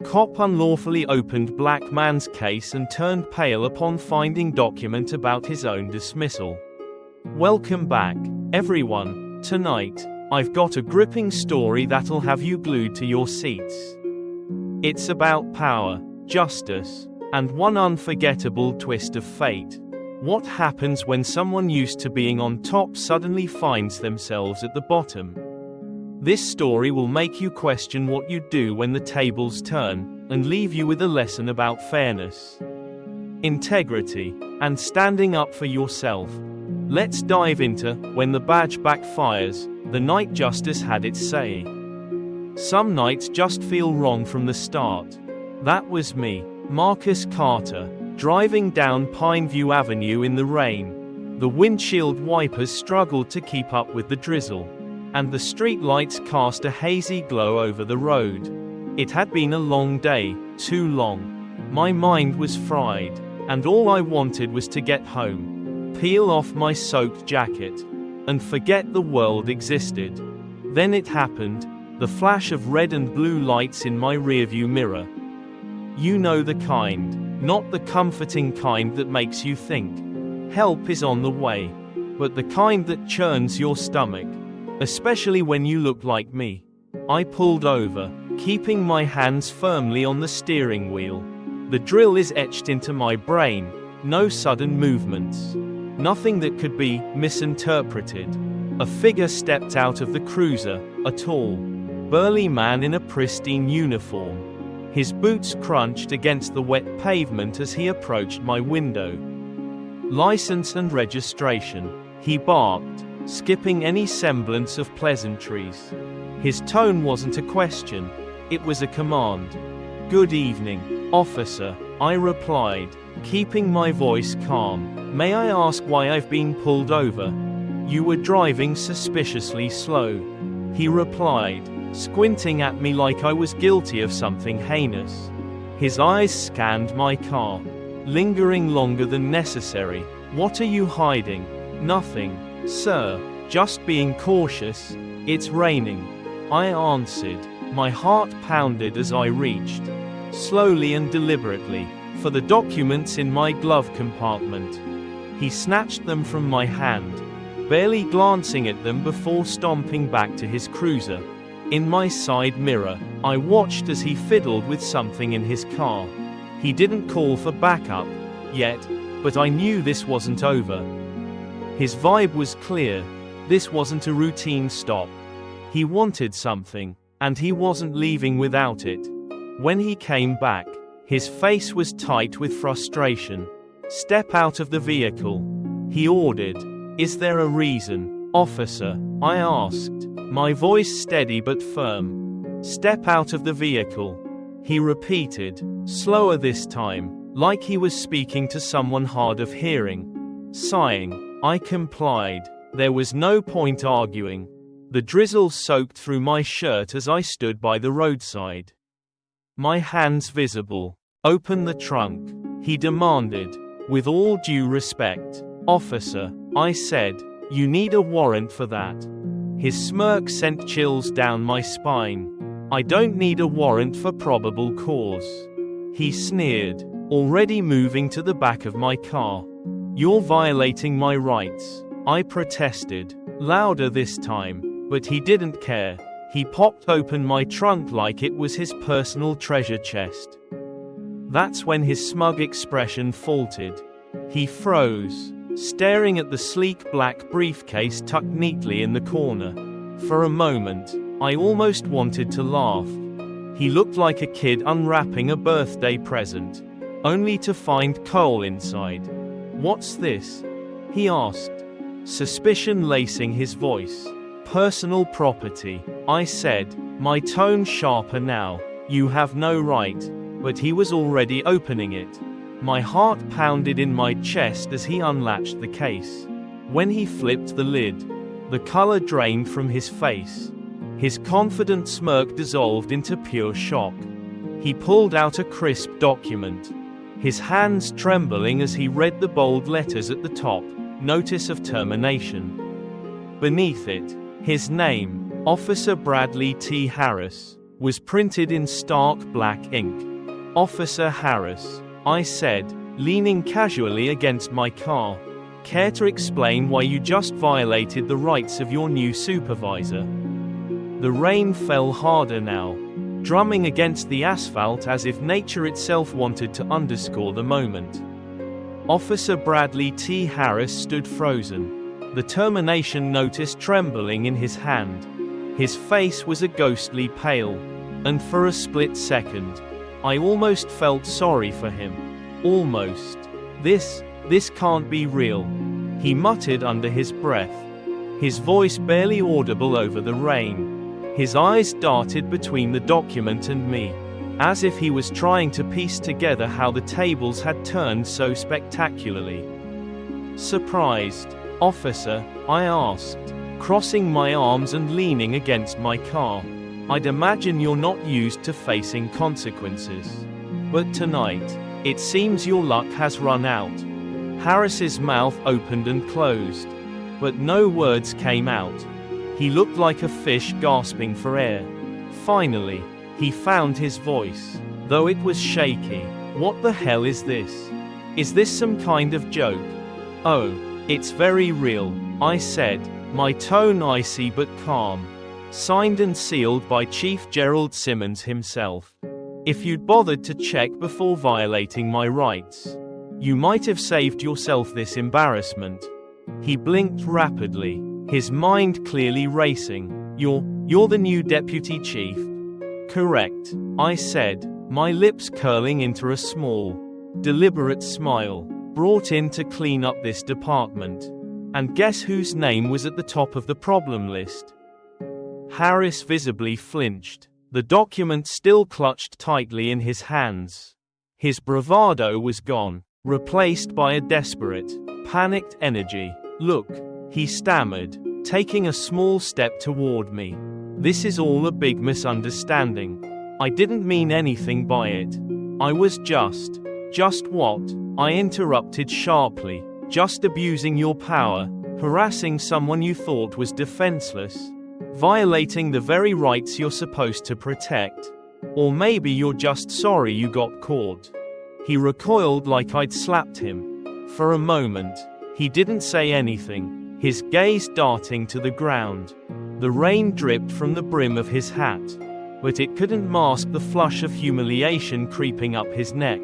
Cop unlawfully opened black man's case and turned pale upon finding document about his own dismissal. Welcome back, everyone. Tonight, I've got a gripping story that'll have you glued to your seats. It's about power, justice, and one unforgettable twist of fate. What happens when someone used to being on top suddenly finds themselves at the bottom? This story will make you question what you'd do when the tables turn, and leave you with a lesson about fairness, integrity, and standing up for yourself. Let's dive into When the Badge Backfires, the Night Justice Had Its Say. Some nights just feel wrong from the start. That was me, Marcus Carter, driving down Pineview Avenue in the rain. The windshield wipers struggled to keep up with the drizzle, and the street lights cast a hazy glow over the road. It had been a long day, too long. My mind was fried, and all I wanted was to get home, peel off my soaked jacket, and forget the world existed. Then it happened, the flash of red and blue lights in my rearview mirror. You know the kind, not the comforting kind that makes you think help is on the way, but the kind that churns your stomach. Especially when you look like me. I pulled over, keeping my hands firmly on the steering wheel. The drill is etched into my brain, no sudden movements. Nothing that could be misinterpreted. A figure stepped out of the cruiser, a tall, burly man in a pristine uniform. His boots crunched against the wet pavement as he approached my window. License and registration, he barked, skipping any semblance of pleasantries. His tone wasn't a question, it was a command. "Good evening, officer," I replied, keeping my voice calm. "May I ask why I've been pulled over?" "You were driving suspiciously slow," he replied, squinting at me like I was guilty of something heinous. His eyes scanned my car, lingering longer than necessary. "What are you hiding?" "Nothing, sir, just being cautious. It's raining," I answered. My heart pounded as I reached, slowly and deliberately, for the documents in my glove compartment. He snatched them from my hand, barely glancing at them before stomping back to his cruiser. In my side mirror, I watched as he fiddled with something in his car. He didn't call for backup yet, but I knew this wasn't over. His vibe was clear. This wasn't a routine stop. He wanted something, and he wasn't leaving without it. When he came back, his face was tight with frustration. "Step out of the vehicle," he ordered. "Is there a reason, officer?" I asked, my voice steady but firm. "Step out of the vehicle," he repeated, slower this time, like he was speaking to someone hard of hearing. Sighing, I complied. There was no point arguing. The drizzle soaked through my shirt as I stood by the roadside, my hands visible. "Open the trunk," he demanded, with all due respect. "Officer," I said, "you need a warrant for that." His smirk sent chills down my spine. "I don't need a warrant for probable cause," he sneered, already moving to the back of my car. "You're violating my rights," I protested, louder this time, but he didn't care. He popped open my trunk like it was his personal treasure chest. That's when his smug expression faltered. He froze, staring at the sleek black briefcase tucked neatly in the corner. For a moment, I almost wanted to laugh. He looked like a kid unwrapping a birthday present, only to find coal inside. "What's this?" he asked, suspicion lacing his voice. "Personal property," I said, my tone sharper now. "You have no right." But he was already opening it. My heart pounded in my chest as he unlatched the case. When he flipped the lid, the color drained from his face. His confident smirk dissolved into pure shock. He pulled out a crisp document, his hands trembling as he read the bold letters at the top, "Notice of Termination." Beneath it, his name, Officer Bradley T. Harris. was printed in stark black ink. "Officer Harris," I said, leaning casually against my car. "Care to explain why you just violated the rights of your new supervisor?" The rain fell harder now, drumming against the asphalt as if nature itself wanted to underscore the moment. Officer Bradley T. Harris stood frozen, the termination notice trembling in his hand. His face was a ghostly pale, and for a split second, I almost felt sorry for him. Almost. This can't be real," he muttered under his breath, his voice barely audible over the rain. His eyes darted between the document and me, as if he was trying to piece together how the tables had turned so spectacularly. "Surprised, officer?" I asked, crossing my arms and leaning against my car. "I'd imagine you're not used to facing consequences. But tonight, it seems your luck has run out." Harris's mouth opened and closed, but no words came out. He looked like a fish gasping for air. Finally, he found his voice, though it was shaky. "What the hell is this? Is this some kind of joke?" "Oh, it's very real," I said, my tone icy but calm. "Signed and sealed by Chief Gerald Simmons himself. If you'd bothered to check before violating my rights, you might have saved yourself this embarrassment." He blinked rapidly, his mind clearly racing. You're the new deputy chief?" "Correct," I said, my lips curling into a small, deliberate smile. "Brought in to clean up this department. And guess whose name was at the top of the problem list?" Harris visibly flinched, the document still clutched tightly in his hands. His bravado was gone, replaced by a desperate, panicked energy. "Look," he stammered, taking a small step toward me. "This is all a big misunderstanding. I didn't mean anything by it. I was just what?" I interrupted sharply. "Just abusing your power, harassing someone you thought was defenseless, violating the very rights you're supposed to protect. Or maybe you're just sorry you got caught." He recoiled like I'd slapped him. For a moment, he didn't say anything, his gaze darting to the ground. The rain dripped from the brim of his hat, but it couldn't mask the flush of humiliation creeping up his neck.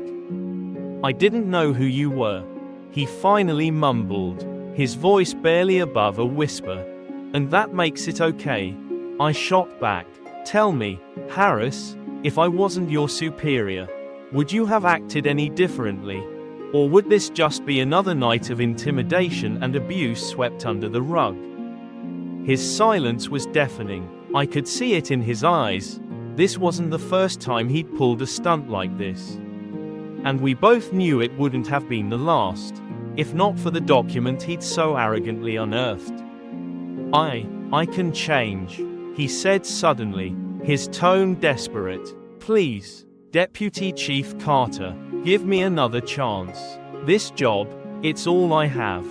"I didn't know who you were," he finally mumbled, his voice barely above a whisper. "And that makes it okay." I shot back. "Tell me, Harris, if I wasn't your superior, would you have acted any differently? Or would this just be another night of intimidation and abuse swept under the rug?" His silence was deafening. I could see it in his eyes. This wasn't the first time he'd pulled a stunt like this. And we both knew it wouldn't have been the last, if not for the document he'd so arrogantly unearthed. I can change," he said suddenly, his tone desperate. "Please, Deputy Chief Carter, give me another chance. This job, it's all I have.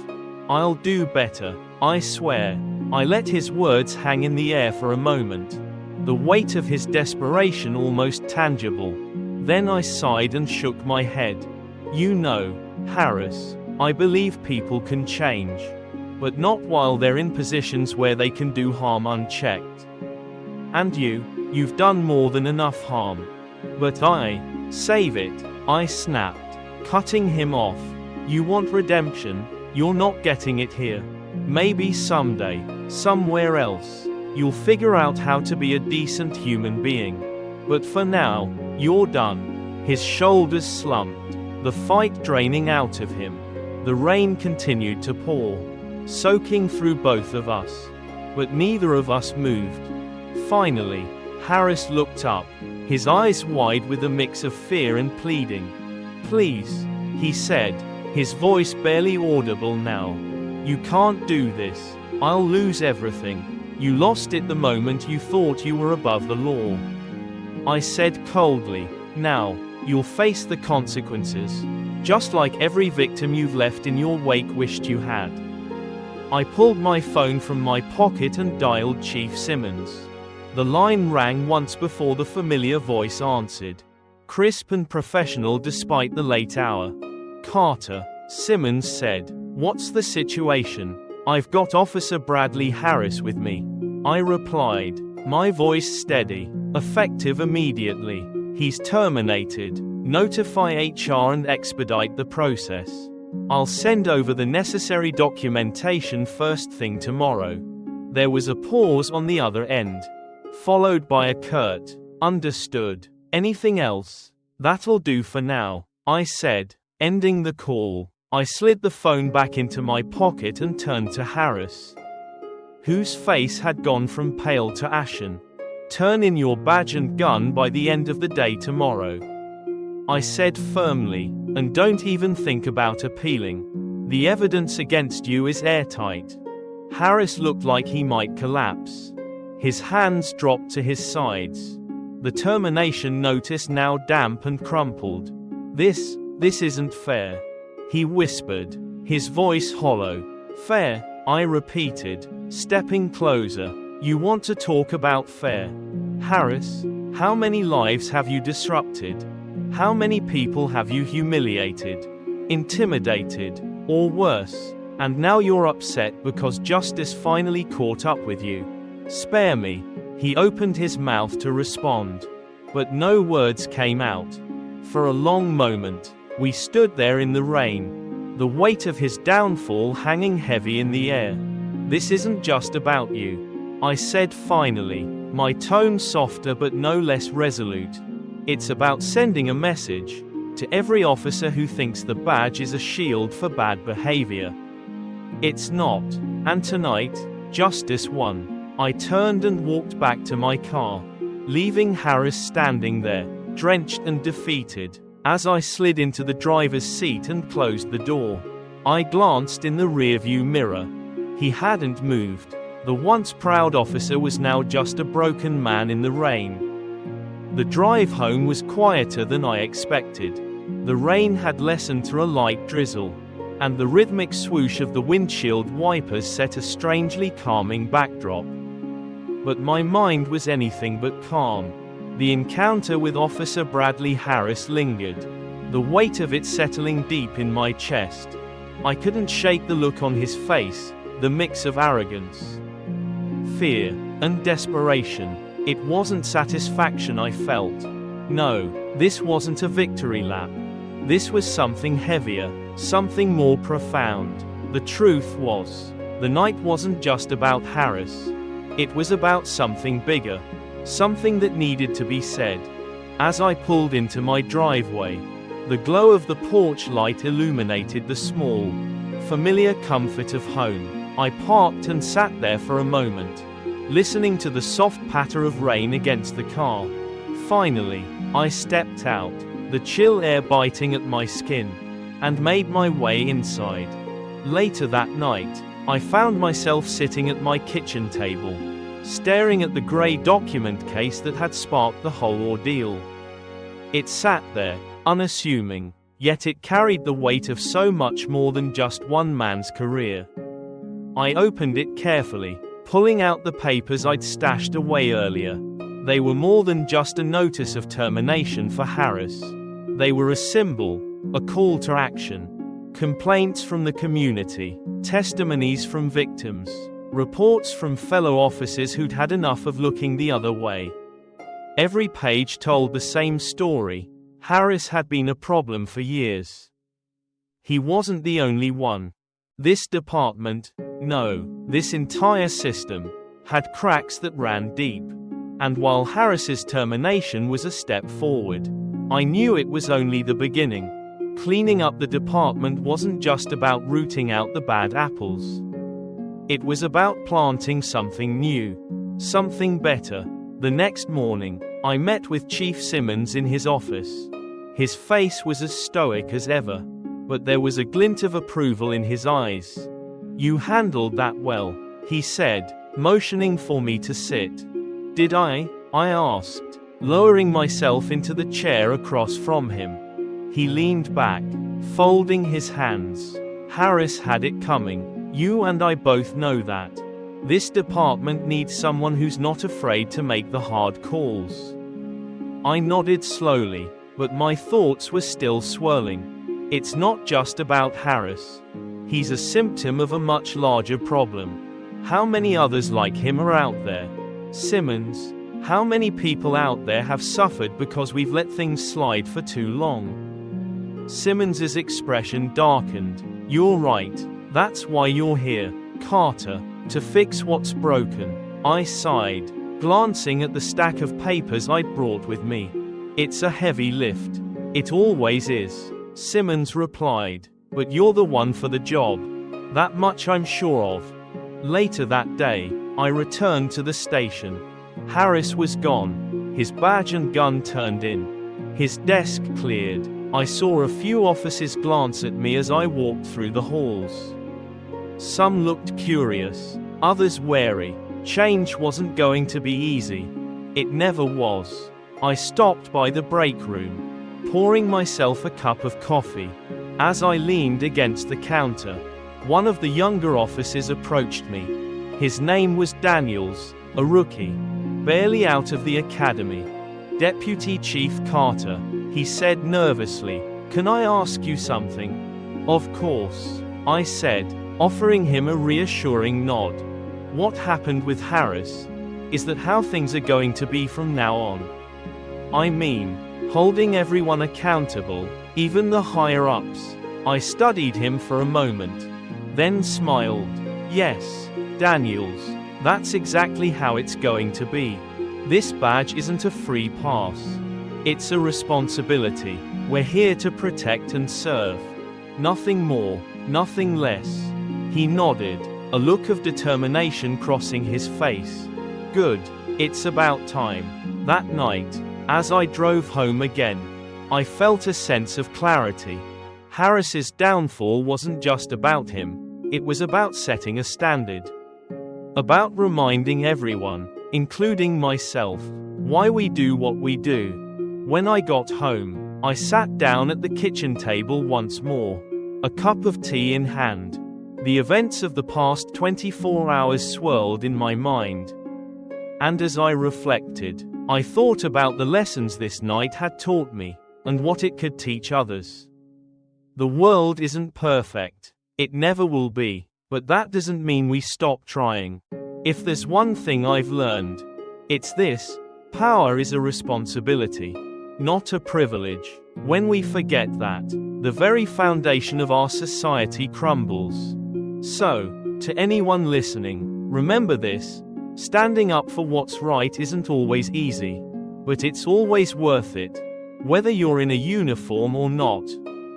I'll do better, I swear." I let his words hang in the air for a moment, the weight of his desperation almost tangible. Then I sighed and shook my head. "You know, Harris, I believe people can change. But not while they're in positions where they can do harm unchecked. And you've done more than enough harm." "But save it," I snapped, cutting him off. "You want redemption? You're not getting it here. Maybe someday, somewhere else, you'll figure out how to be a decent human being. But for now, you're done." His shoulders slumped, the fight draining out of him. The rain continued to pour, soaking through both of us. But neither of us moved. Finally, Harris looked up, his eyes wide with a mix of fear and pleading. "Please," he said, his voice barely audible now. "You can't do this. I'll lose everything. You lost it the moment you thought you were above the law." I said coldly, "Now, you'll face the consequences. Just like every victim you've left in your wake wished you had." I pulled my phone from my pocket and dialed Chief Simmons. The line rang once before the familiar voice answered. Crisp and professional despite the late hour. Carter, Simmons said. What's the situation? I've got Officer Bradley Harris with me. I replied, my voice steady. Effective immediately. He's terminated. Notify HR and expedite the process. I'll send over the necessary documentation first thing tomorrow. There was a pause on the other end, followed by a curt, understood. Anything else? That'll do for now, I said, ending the call. I slid the phone back into my pocket and turned to Harris, whose face had gone from pale to ashen. Turn in your badge and gun by the end of the day tomorrow, I said firmly, and don't even think about appealing. The evidence against you is airtight. Harris looked like he might collapse. His hands dropped to his sides. The termination notice now damp and crumpled. This isn't fair, he whispered, his voice hollow. Fair, I repeated, stepping closer. You want to talk about fair? Harris, how many lives have you disrupted? How many people have you humiliated, intimidated, or worse? And now you're upset because justice finally caught up with you. Spare me. He opened his mouth to respond, but no words came out. For a long moment, we stood there in the rain, the weight of his downfall hanging heavy in the air. This isn't just about you, I said finally, my tone softer but no less resolute. It's about sending a message to every officer who thinks the badge is a shield for bad behavior. It's not. And tonight, justice won. I turned and walked back to my car, leaving Harris standing there, drenched and defeated. As I slid into the driver's seat and closed the door, I glanced in the rearview mirror. He hadn't moved. The once proud officer was now just a broken man in the rain. The drive home was quieter than I expected. The rain had lessened to a light drizzle, and the rhythmic swoosh of the windshield wipers set a strangely calming backdrop. But my mind was anything but calm. The encounter with Officer Bradley Harris lingered, the weight of it settling deep in my chest. I couldn't shake the look on his face, the mix of arrogance, fear, and desperation. It wasn't satisfaction I felt. No, this wasn't a victory lap. This was something heavier, something more profound. The truth was, the night wasn't just about Harris. It was about something bigger, something that needed to be said. As I pulled into my driveway, the glow of the porch light illuminated the small, familiar comfort of home. I parked and sat there for a moment, listening to the soft patter of rain against the car. Finally, I stepped out, the chill air biting at my skin, and made my way inside. Later that night, I found myself sitting at my kitchen table, staring at the grey document case that had sparked the whole ordeal. It sat there, unassuming, yet it carried the weight of so much more than just one man's career. I opened it carefully, pulling out the papers I'd stashed away earlier. They were more than just a notice of termination for Harris. They were a symbol, a call to action. Complaints from the community, testimonies from victims, reports from fellow officers who'd had enough of looking the other way. Every page told the same story. Harris had been a problem for years. He wasn't the only one. This department, no, this entire system, had cracks that ran deep. And while Harris's termination was a step forward, I knew it was only the beginning. Cleaning up the department wasn't just about rooting out the bad apples. It was about planting something new, something better. The next morning, I met with Chief Simmons in his office. His face was as stoic as ever, but there was a glint of approval in his eyes. "You handled that well," he said, motioning for me to sit. "Did I?" I asked, lowering myself into the chair across from him. He leaned back, folding his hands. "Harris had it coming. You and I both know that. This department needs someone who's not afraid to make the hard calls. I nodded slowly, but my thoughts were still swirling. It's not just about Harris. He's a symptom of a much larger problem. How many others like him are out there? Simmons, how many people out there have suffered because we've let things slide for too long? Simmons's expression darkened. You're right. That's why you're here, Carter, to fix what's broken. I sighed, glancing at the stack of papers I'd brought with me. It's a heavy lift. It always is, Simmons replied. But you're the one for the job. That much I'm sure of. Later that day, I returned to the station. Harris was gone, his badge and gun turned in. His desk cleared. I saw a few officers glance at me as I walked through the halls. Some looked curious, others wary. Change wasn't going to be easy. It never was. I stopped by the break room, pouring myself a cup of coffee. As I leaned against the counter, one of the younger officers approached me. His name was Daniels, a rookie, barely out of the academy. Deputy Chief Carter, he said nervously, can I ask you something? Of course, I said, offering him a reassuring nod. What happened with Harris? Is that how things are going to be from now on? I mean, holding everyone accountable, even the higher-ups. I studied him for a moment, then smiled. Yes, Daniels, that's exactly how it's going to be. This badge isn't a free pass. It's a responsibility. We're here to protect and serve. Nothing more, nothing less. He nodded, a look of determination crossing his face. Good, it's about time. That night, as I drove home again, I felt a sense of clarity. Harris's downfall wasn't just about him, it was about setting a standard. About reminding everyone, including myself, why we do what we do. When I got home, I sat down at the kitchen table once more, a cup of tea in hand. The events of the past 24 hours swirled in my mind. And as I reflected, I thought about the lessons this night had taught me, and what it could teach others. The world isn't perfect. It never will be, but that doesn't mean we stop trying. If there's one thing I've learned, it's this: power is a responsibility, not a privilege. When we forget that, the very foundation of our society crumbles. So, to anyone listening, remember this: standing up for what's right isn't always easy, but it's always worth it. Whether you're in a uniform or not,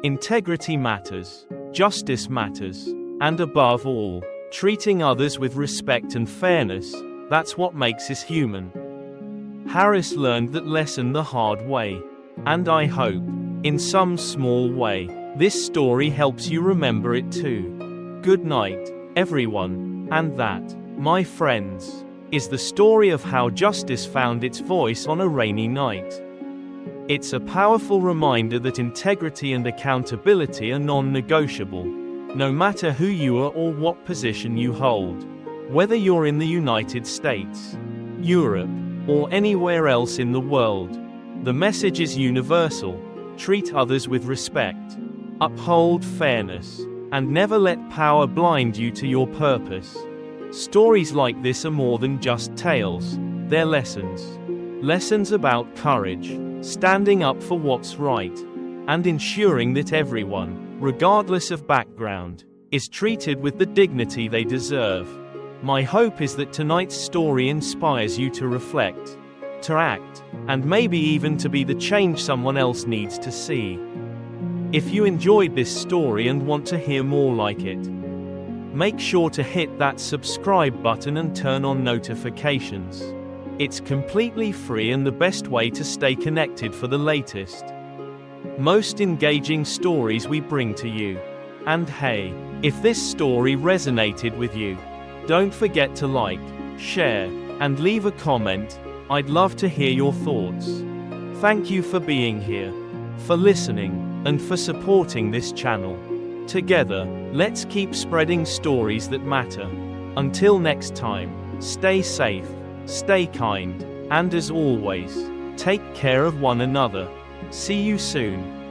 integrity matters, justice matters, and above all, treating others with respect and fairness, that's what makes us human. Harris learned that lesson the hard way. And I hope, in some small way, this story helps you remember it too. Good night, everyone. And that, my friends, is the story of how justice found its voice on a rainy night. It's a powerful reminder that integrity and accountability are non-negotiable, no matter who you are or what position you hold. Whether you're in the United States, Europe, or anywhere else in the world, the message is universal: treat others with respect, uphold fairness, and never let power blind you to your purpose. Stories like this are more than just tales, they're lessons. Lessons about courage, standing up for what's right, and ensuring that everyone, regardless of background, is treated with the dignity they deserve. My hope is that tonight's story inspires you to reflect, to act, and maybe even to be the change someone else needs to see. If you enjoyed this story and want to hear more like it, make sure to hit that subscribe button and turn on notifications. It's completely free and the best way to stay connected for the latest, most engaging stories we bring to you. And hey, if this story resonated with you, don't forget to like, share, and leave a comment. I'd love to hear your thoughts. Thank you for being here, for listening, and for supporting this channel. Together, let's keep spreading stories that matter. Until next time, stay safe, stay kind, and as always, take care of one another. See you soon.